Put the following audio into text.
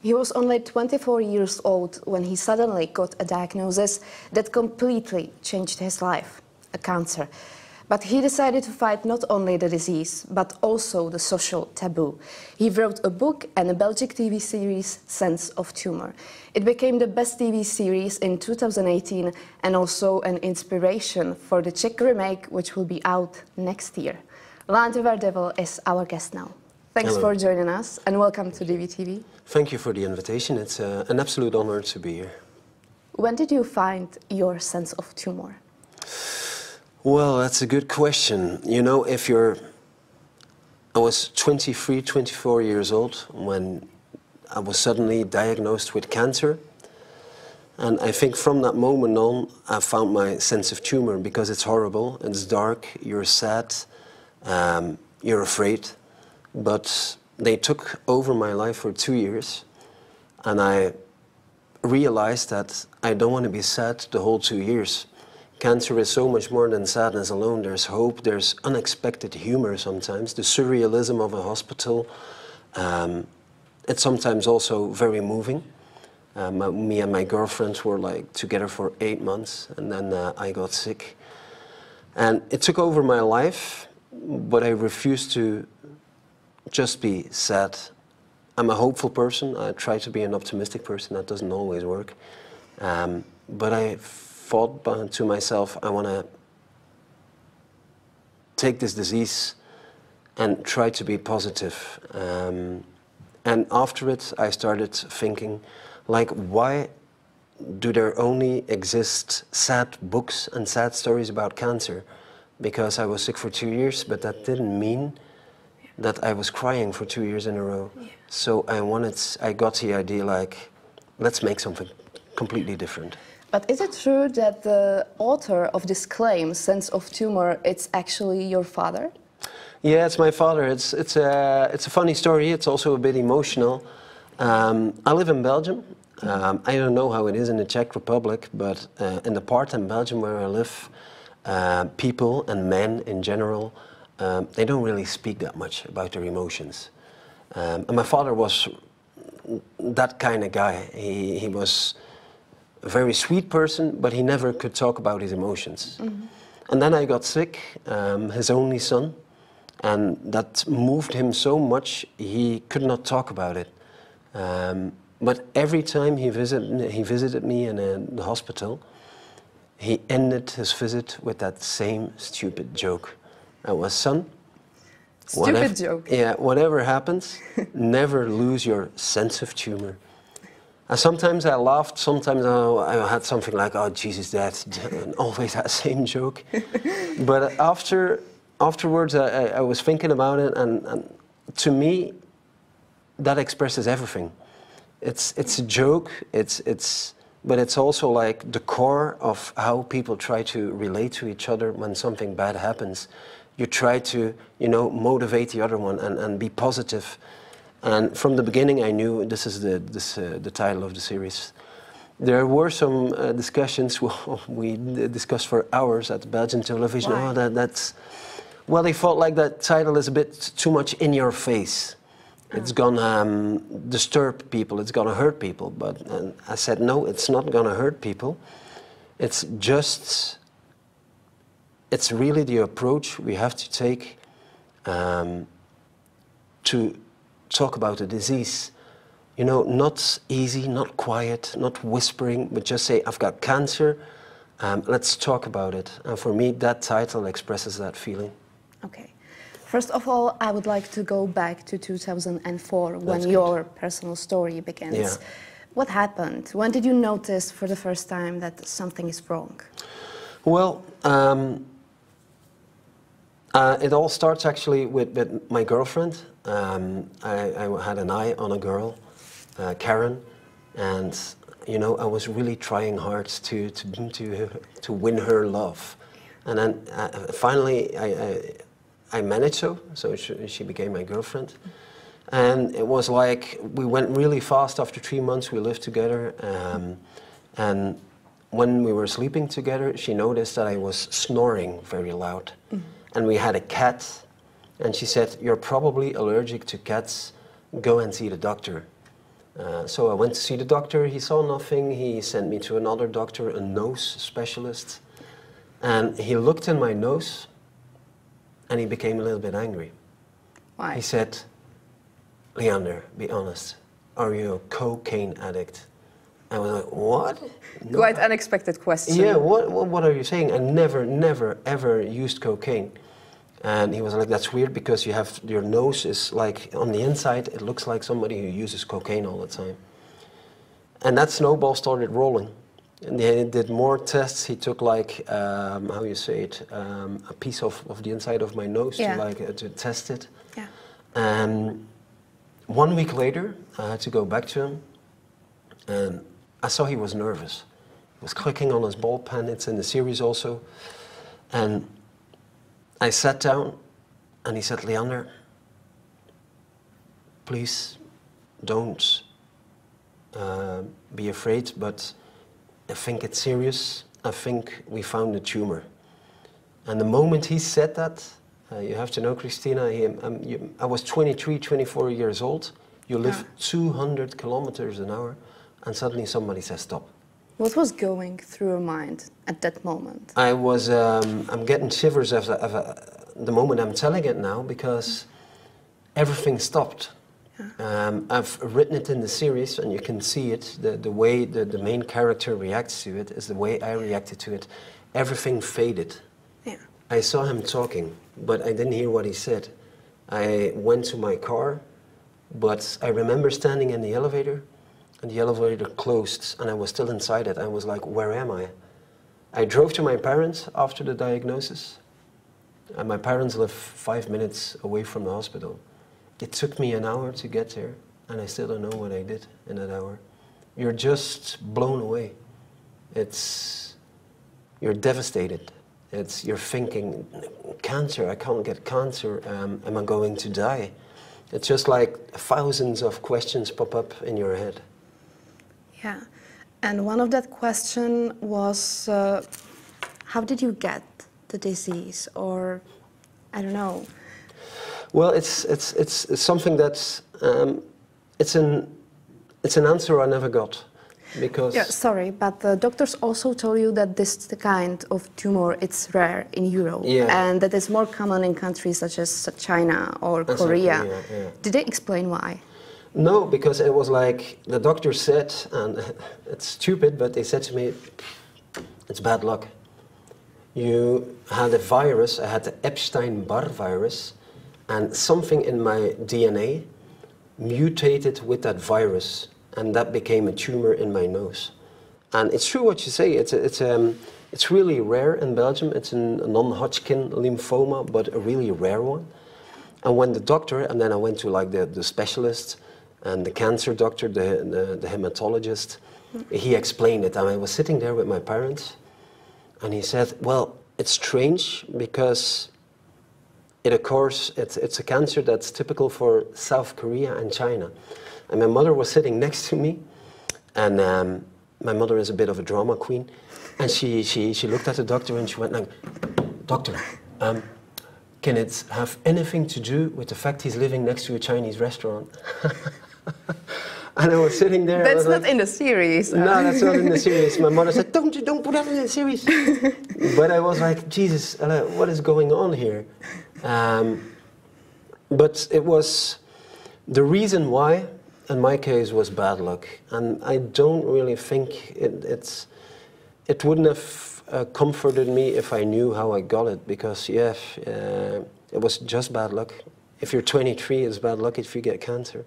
He was only 24 years old when he suddenly got a diagnosis that completely changed his life, a cancer. But he decided to fight not only the disease, but also the social taboo. He wrote a book and a Belgic TV series, Sense of Tumor. It became the best TV series in 2018 and also an inspiration for the Czech remake, which will be out next year. Leander Verdievel is our guest now. Thanks Hello. for joining us and welcome to DVTV. Thank you for the invitation. It's an absolute honor to be here. When did you find your sense of tumor? Well, that's a good question. You know, I was 23, 24 years old when I was suddenly diagnosed with cancer. And I think from that moment on, I found my sense of tumor because it's horrible, it's dark, you're sad, you're afraid. But they took over my life for 2 years. And I realized that I don't want to be sad the whole 2 years. Cancer is so much more than sadness alone. There's hope, there's unexpected humor sometimes, the surrealism of a hospital. It's sometimes also very moving. Me and my girlfriend were like together for 8 months, and then I got sick. And it took over my life, but I refused to just be sad. I'm a hopeful person. I try to be an optimistic person. That doesn't always work. But I thought to myself, I want to take this disease and try to be positive. And after it, I started thinking, like, why do there only exist sad books and sad stories about cancer? Because I was sick for 2 years, but that didn't mean that I was crying for 2 years in a row. Yeah. So I got the idea, like, let's make something completely different. But is it true that the author of this claim, Sense of Tumor, it's actually your father? Yeah, it's my father. It's a funny story. It's also a bit emotional. I live in Belgium. I don't know how it is in the Czech Republic, but in the part in Belgium where I live, people and men in general, they don't really speak that much about their emotions. And my father was that kind of guy. He was a very sweet person, but he never could talk about his emotions. Mm-hmm. And then I got sick, his only son, and that moved him so much he could not talk about it. But every time he visited me in the hospital, he ended his visit with that same stupid joke. That was, son, stupid joke. Yeah, whatever happens, never lose your sense of humor. And sometimes I laughed, sometimes I had something like, oh, Jesus, Dad, and always that same joke. But afterwards, I was thinking about it, and to me, that expresses everything. It's a joke, but it's also like the core of how people try to relate to each other when something bad happens. You try to, you know, motivate the other one and be positive. And from the beginning, I knew this is the title of the series. There were some discussions. We discussed for hours at Belgian television. Why? Oh, that's. Well, they felt like that title is a bit too much in your face. It's gonna disturb people. It's gonna hurt people. But I said no. It's not gonna hurt people. It's just. It's really the approach we have to take to talk about the disease. You know, not easy, not quiet, not whispering, but just say, I've got cancer, let's talk about it. And for me, that title expresses that feeling. Okay. First of all, I would like to go back to 2004 when That's your personal story begins. Yeah. What happened? When did you notice for the first time that something is wrong? Well, it all starts actually with my girlfriend. I had an eye on a girl, Karen, and you know I was really trying hard to win her love, and then finally I managed so she became my girlfriend, and it was like we went really fast. After 3 months, we lived together, and when we were sleeping together, she noticed that I was snoring very loud. Mm-hmm. And we had a cat, and she said, you're probably allergic to cats, go and see the doctor. So I went to see the doctor, he saw nothing, he sent me to another doctor, a nose specialist, and he looked in my nose and he became a little bit angry. Why? He said, "Leander, be honest, are you a cocaine addict?" I was like, "What?" No. Quite unexpected question. Yeah, what are you saying? I never, ever used cocaine. And he was like, "That's weird because you have, your nose is like, on the inside, it looks like somebody who uses cocaine all the time." And that snowball started rolling. And he did more tests. He took like, how you say it, a piece of the inside of my nose to test it. Yeah. And 1 week later, I had to go back to him. And I saw he was nervous. He was clicking on his ball pen. It's in the series also. And I sat down and he said, "Leander, please don't be afraid, but I think it's serious. I think we found a tumor." And the moment he said that, you have to know, Christina, I was 23, 24 years old. You live 200 kilometers an hour, and suddenly somebody says stop. What was going through your mind at that moment? I was, I'm getting shivers the moment I'm telling it now, because everything stopped. Yeah. I've written it in the series, and you can see it, the way the main character reacts to it is the way I reacted to it. Everything faded. Yeah. I saw him talking, but I didn't hear what he said. I went to my car, but I remember standing in the elevator, and the elevator closed, and I was still inside it. I was like, where am I? I drove to my parents after the diagnosis, and my parents live 5 minutes away from the hospital. It took me an hour to get there, and I still don't know what I did in that hour. You're just blown away. You're devastated. You're thinking, cancer, I can't get cancer, am I going to die? It's just like thousands of questions pop up in your head. Yeah, and one of that question was, how did you get the disease, or I don't know. Well, it's something that's it's an answer I never got, because sorry, but the doctors also told you that this kind of tumor, it's rare in Europe, and that it's more common in countries such as China or Korea. Yeah. Did they explain why? No, because it was like the doctor said, and it's stupid, but they said to me, "It's bad luck. You had a virus, I had the Epstein-Barr virus, and something in my DNA mutated with that virus, and that became a tumor in my nose." And it's true what you say. It's really rare in Belgium. It's a non-Hodgkin lymphoma, but a really rare one. And when the doctor, and then I went to like the specialist and the cancer doctor, the hematologist, he explained it. And I was sitting there with my parents, and he said, "Well, it's strange because it occurs, it's a cancer that's typical for South Korea and China." And my mother was sitting next to me, and my mother is a bit of a drama queen, and she looked at the doctor and she went like, "Doctor, can it have anything to do with the fact he's living next to a Chinese restaurant?" And I was sitting there. That's not in the series. No, that's not in the series. My mother said, don't put that in the series. But I was like, Jesus, what is going on here? But it was, the reason why, in my case, was bad luck. And I don't really think it wouldn't have comforted me if I knew how I got it, because it was just bad luck. If you're 23, it's bad luck if you get cancer.